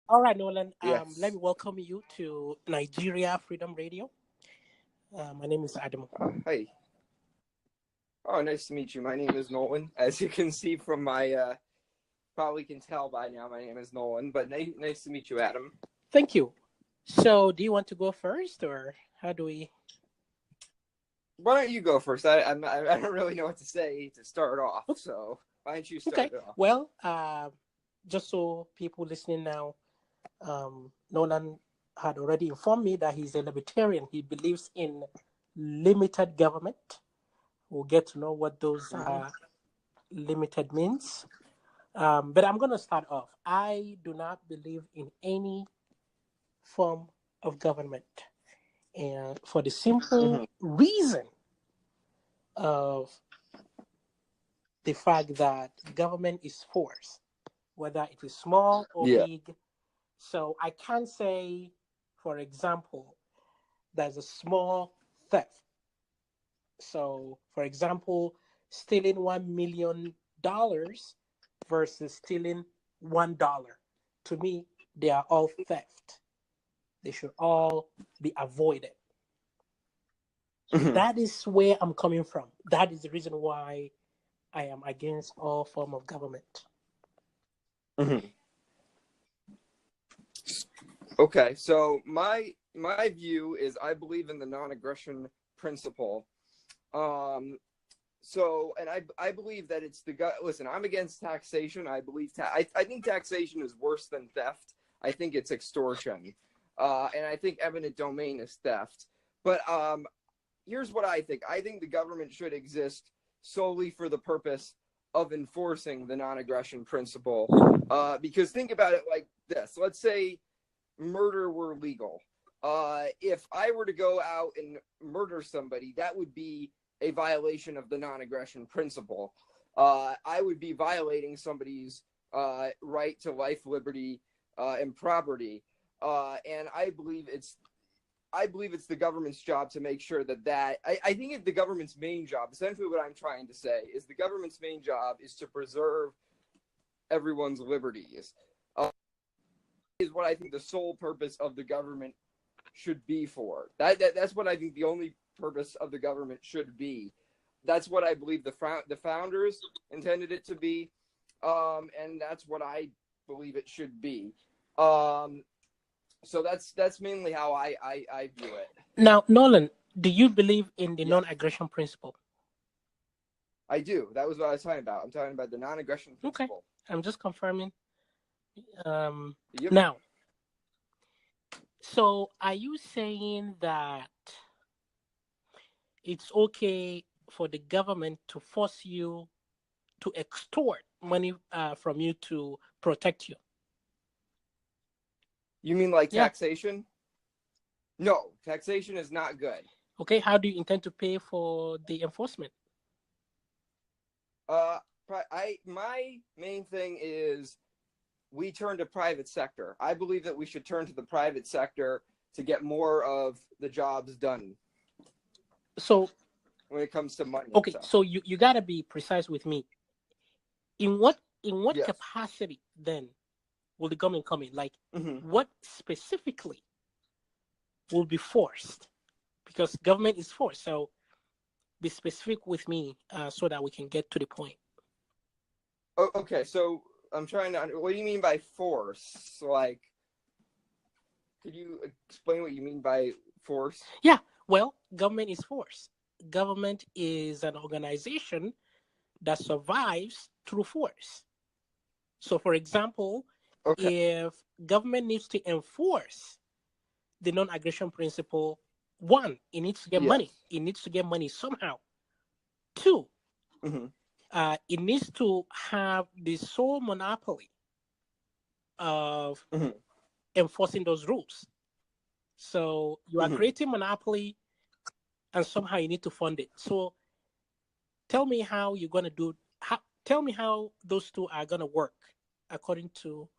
All right, Nolan. Let Yes. me welcome you to Nigeria Freedom Radio. My name is Adamu. Hi. Oh, nice to meet you. My name is Nolan. As you can see from my, probably can tell by now, my name is Nolan. But nice to meet you, Adam. Thank you. So, do you want to go first, or how do we? Why don't you go first? I don't really know what to say to start off. So why don't you Okay. start it off? Well, just so people listening now, Nolan had already informed me that he's a libertarian. He believes in limited government. We'll get to know what those Mm-hmm. limited means. But I'm going to start off. I do not believe in any form of government, and for the simple Mm-hmm. reason of the fact that government is force, whether it is small or Yeah. big. So I can't say, for example, there's a small theft. So, for example, stealing $1 million versus stealing $1. To me, they are all theft. They should all be avoided. So Mm-hmm. that is where I'm coming from. That is the reason why I am against all form of government. Mm-hmm. Okay. So my view is I believe in the non-aggression principle. Um, and I believe that it's the guy. Listen, I'm against taxation. I believe I think taxation is worse than theft. I think it's extortion, and I think eminent domain is theft. But here's what I think. I think the government should exist solely for the purpose of enforcing the non-aggression principle. Because think about it like this. Let's say murder were legal. If I were to go out and murder somebody, that would be a violation of the non-aggression principle. I would be violating somebody's right to life, liberty, and property. And I believe it's the government's job to make sure that I think it's the government's main job. Essentially, what I'm trying to say is the government's main job is to preserve everyone's liberties. Is what I think the sole purpose of the government should be for. That's what I think the only purpose of the government should be. That's what I believe the founders intended it to be, and that's what I believe it should be. So that's mainly how I view it. Now, Nolan, do you believe in the Yeah, non-aggression principle? I do. That was what I was talking about. I'm talking about the non-aggression Okay, principle. I'm just confirming. Yep. Now, so are you saying that it's okay for the government to force you to extort money from you to protect you? You mean like Yeah. taxation? No, taxation is not good. Okay, how do you intend to pay for the enforcement? My main thing is we turn to private sector. I believe that we should turn to the private sector to get more of the jobs done So, when it comes to money and okay, stuff. so you got to be precise with me. In what Yes. capacity then will the government come in? Like, Mm-hmm. what specifically will be forced? Because government is forced. So, be specific with me so that we can get to the point. Oh, okay, so I'm trying to. What do you mean by force? Like, could you explain what you mean by force? Yeah, well, government is force. Government is an organization that survives through force. So, for example, Okay. if government needs to enforce the non-aggression principle, one, it needs to get Yes. money. It needs to get money somehow. Two, Mm-hmm. it needs to have the sole monopoly of Mm-hmm. enforcing those rules. So you are Mm-hmm. creating monopoly, and somehow you need to fund it. So tell me how you're gonna do. Tell me how those two are gonna work according to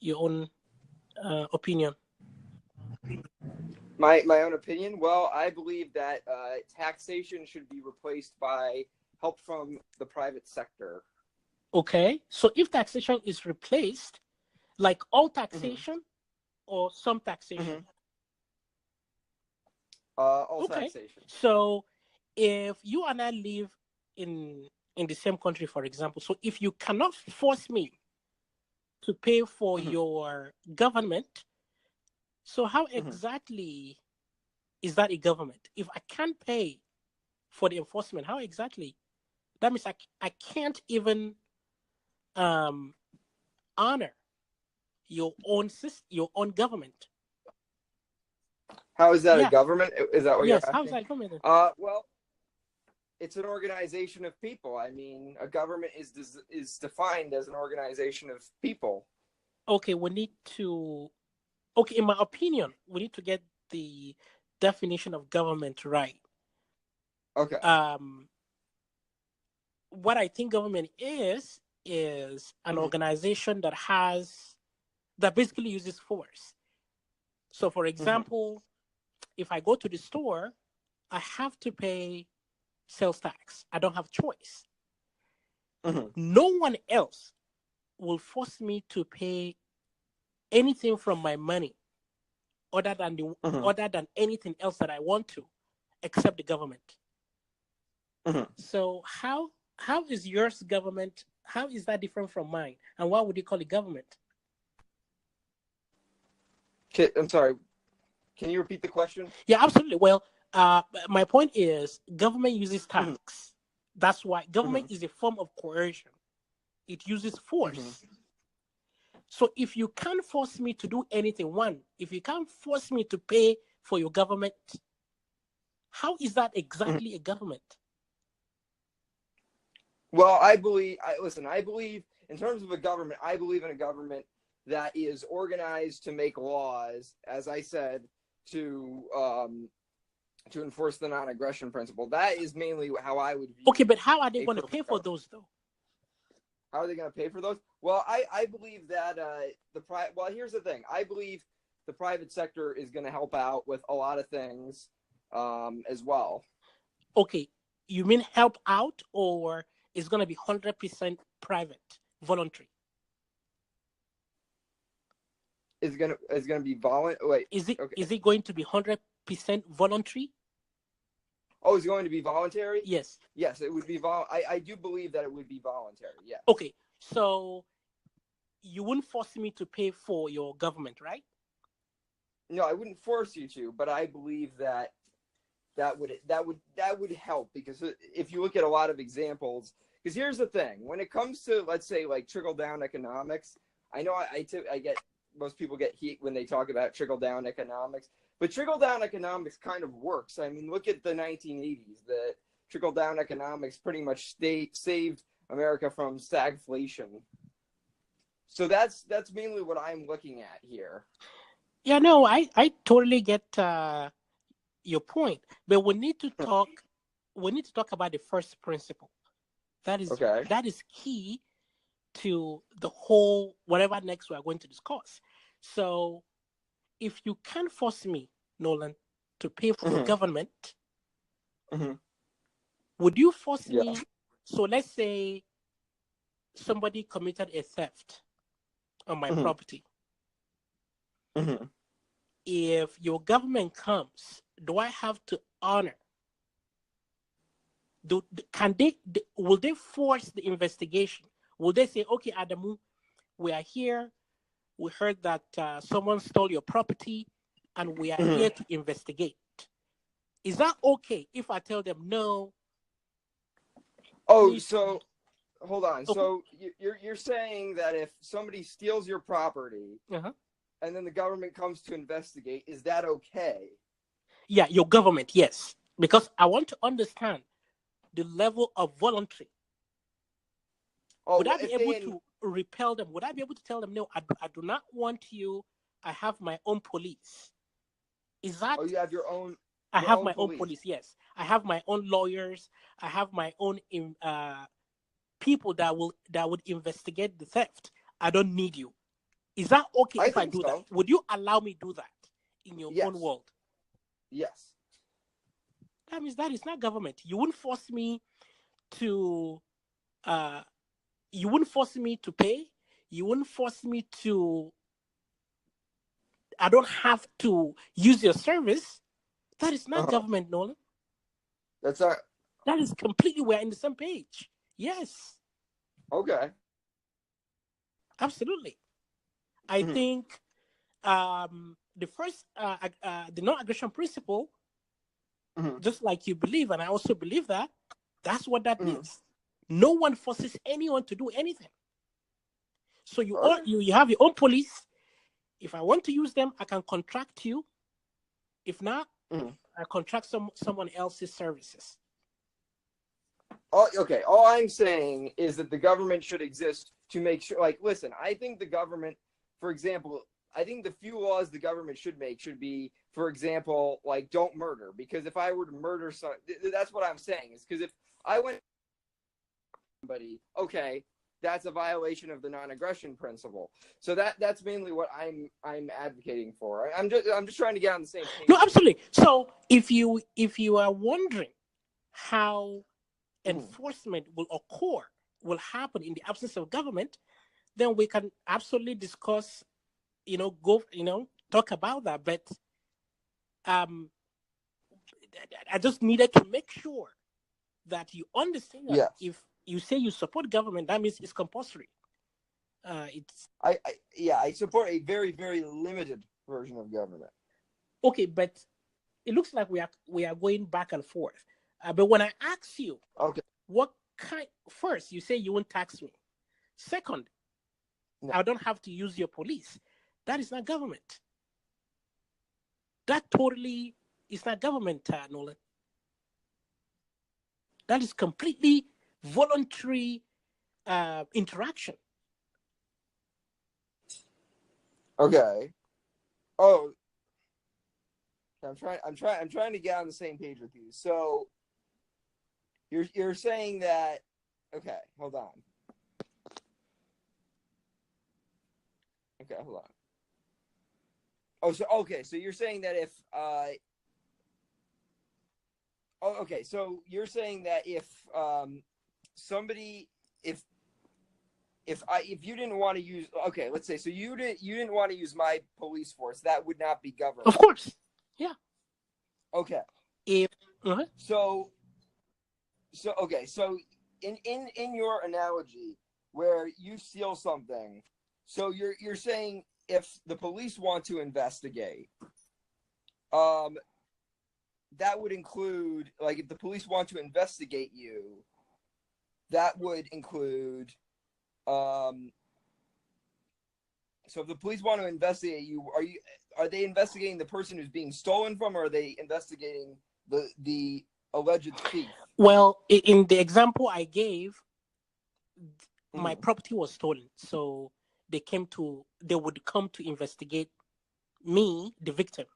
your own opinion. My own opinion. Well, I believe that taxation should be replaced by help from the private sector. Okay, so if taxation is replaced, Like all Mm-hmm. taxation or some Mm-hmm. taxation? All Okay. taxation. So if you and I live in the same country, for example, so if you cannot force me to pay for Mm-hmm. your government, so how Mm-hmm. exactly is that a government? If I can't pay for the enforcement, how exactly? That means I can't even um, honor your own government. How is that a Yeah. government? Is that what you're Yes. How is asking? that government? Well, it's an organization of people. I mean, a government is defined as an organization of people. Okay, we need to. Okay, in my opinion, we need to get the definition of government right. Okay. Um, what I think government is an Mm-hmm. organization that basically uses force. So, for Mm-hmm. example, if I go to the store, I have to pay sales tax. I don't have choice. Mm-hmm. No one else will force me to pay anything from my money other than Mm-hmm. other than anything else that I want to, except the government. Mm-hmm. So how is yours government? How is that different from mine? And why would you call it government? I'm sorry. Can you repeat the question? Yeah, absolutely. Well, my point is government uses Mm-hmm. tax. That's why Mm-hmm. government is a form of coercion. It uses Mm-hmm. force. So if you can't force me to do anything, one, if you can't force me to pay for your government, how is that Mm-hmm. exactly a government? Well, I believe in terms of a government, I believe in a government that is organized to make laws, as I said, to um, to enforce the non-aggression principle. That is mainly how I would Okay, view but how are they a going to perfect pay for government. those though? How are they going to pay for those? Well, I believe that well, here's the thing. I believe the private sector is going to help out with a lot of things as well. Okay, you mean help out, or it's going to be 100% private, voluntary? Is going to be voluntary. Wait, Is it okay. is it going to be 100% voluntary? Oh, it's going to be voluntary. Yes. Yes, it would be I do believe that it would be voluntary. Yes. Okay, so you wouldn't force me to pay for your government, right? No, I wouldn't force you to, but I believe that that would help because if you look at a lot of examples, because here's the thing: when it comes to, let's say, like trickle down economics, I know I get most people get heat when they talk about trickle down economics, but trickle down economics kind of works. I mean, look at the 1980s. The trickle down economics pretty much saved America from stagflation. So that's mainly what I'm looking at here. Yeah, no, I totally get your point, but we need to talk about the first principle. Okay. That is key to the whole whatever next we are going to discuss. So if you can't force me, Nolan, to pay for your Mm-hmm. government, Mm-hmm. would you force Yeah. me? So let's say somebody committed a theft on my Mm-hmm. property. Mm-hmm. If your government comes, do I have to honor? Can they? Will they force the investigation? Will they say, "Okay, Adamu, we are here. We heard that someone stole your property, and we are Mm-hmm. here to investigate." Is that okay if I tell them no? Oh, Please. so hold on. Okay. So you're saying that if somebody steals your property Uh-huh. and then the government comes to investigate, is that okay? Yeah, your government, yes, because I want to understand the level of voluntary. Would Oh, I be if able they to repel them? Would I be able to tell them, no, I do not want you. I have my own police. Is that you have I your have own my own police. police? Yes. I have my own lawyers. I have my own people that would investigate the theft. I don't need you. Is that okay I if I think do that? so. Would you allow me do that in your own Yes. world? Yes. That means that is not government. You wouldn't force me to uh you wouldn't force me to pay. You wouldn't force me to. I don't have to use your service. That is not Uh-huh. government, Nolan. That's not That is completely, we're in the same page. Yes, okay. absolutely. I Mhm. think the first, the non-aggression principle, Mhm. just like you believe, and I also believe that, that's what that Mhm. means. No one forces anyone to do anything. So Okay. you have your own police. If I want to use them, I can contract you. If not, Mhm. I contract someone else's services. Okay. All I'm saying is that the government should exist to make sure. Like, listen, I think the government, for example, I think the few laws the government should make should be, for example, like don't murder. Because if I were to murder that's what I'm saying. Is because if I went to somebody, okay, that's a violation of the non-aggression principle. So that's mainly what I'm advocating for. I'm just trying to get on the same No, page with you. absolutely. So if you are wondering how Mhm. enforcement will occur, will happen in the absence of government, then we can absolutely discuss, talk about that. But um, I just needed to make sure that you understand that Yes. if you say you support government, that means it's compulsory. It's I support a very, very limited version of government. okay, but it looks like we are going back and forth. But when I ask you Okay. what kind, first you say you won't tax me. Second, No. I don't have to use your police. That is not government. That totally is not government, Nolan. That is completely voluntary interaction. Okay. Oh, I'm trying to get on the same page with you. So you're saying that okay, hold on. Okay, hold on. Oh, so okay, so you're saying that if oh okay, so you're saying that if somebody if you didn't want to use okay, let's say so you didn't want to use my police force, that would not be Of government. course. Yeah. Okay. If uh-huh. So okay, so in your analogy where you steal something, so you're saying if the police want to investigate, um that would include like if the police want to investigate you, that would include um so if the police want to investigate you, are they investigating the person who's being stolen from, or are they investigating the alleged thief? Well, in the example I gave, my Mm-hmm. property was stolen, so they would come to investigate me, the victim.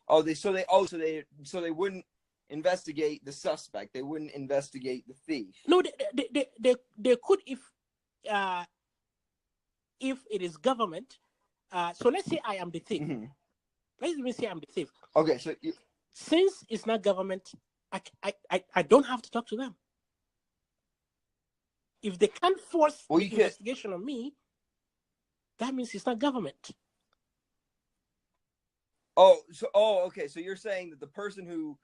Oh, they wouldn't investigate the suspect. They wouldn't investigate the thief. No, they could uh, if it is government. So let's say I am the thief. Mm-hmm. Let's even say I'm the thief. Okay, so Since it's not government, I don't have to talk to them. If they can't force well, the you could. investigation on me, that means it's not government. Okay. So you're saying that the person who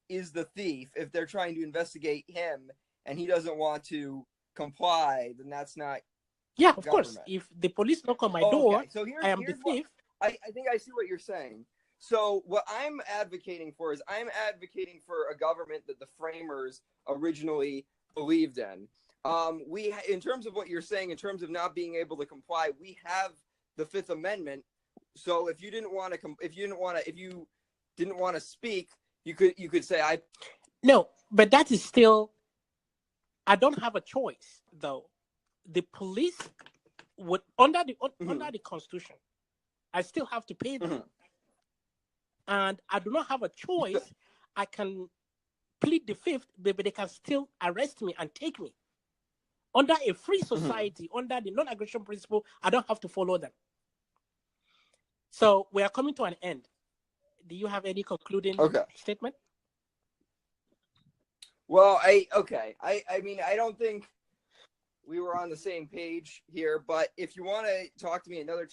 is the thief, if they're trying to investigate him and he doesn't want to comply, then that's not Yeah, of course. government. If the police knock on my Oh, door, okay. So I here's am the here's what thief. I think I see what you're saying. So what I'm advocating for is I'm advocating for a government that the framers originally believed in. In terms of what you're saying, in terms of not being able to comply, we have the Fifth Amendment. So if you didn't want to, if you didn't want to speak, you could say I. No, but that is still. I don't have a choice though. The police would under Mhm, the Constitution, I still have to pay them, mhm. and I do not have a choice. I can plead the fifth, but they can still arrest me and take me. Under a free Mhm. society, under the non-aggression principle, I don't have to follow them. So we are coming to an end. Do you have any concluding Okay. statement? Well, I okay. I mean I don't think. we were on the same page here. But if you want to talk to me another time,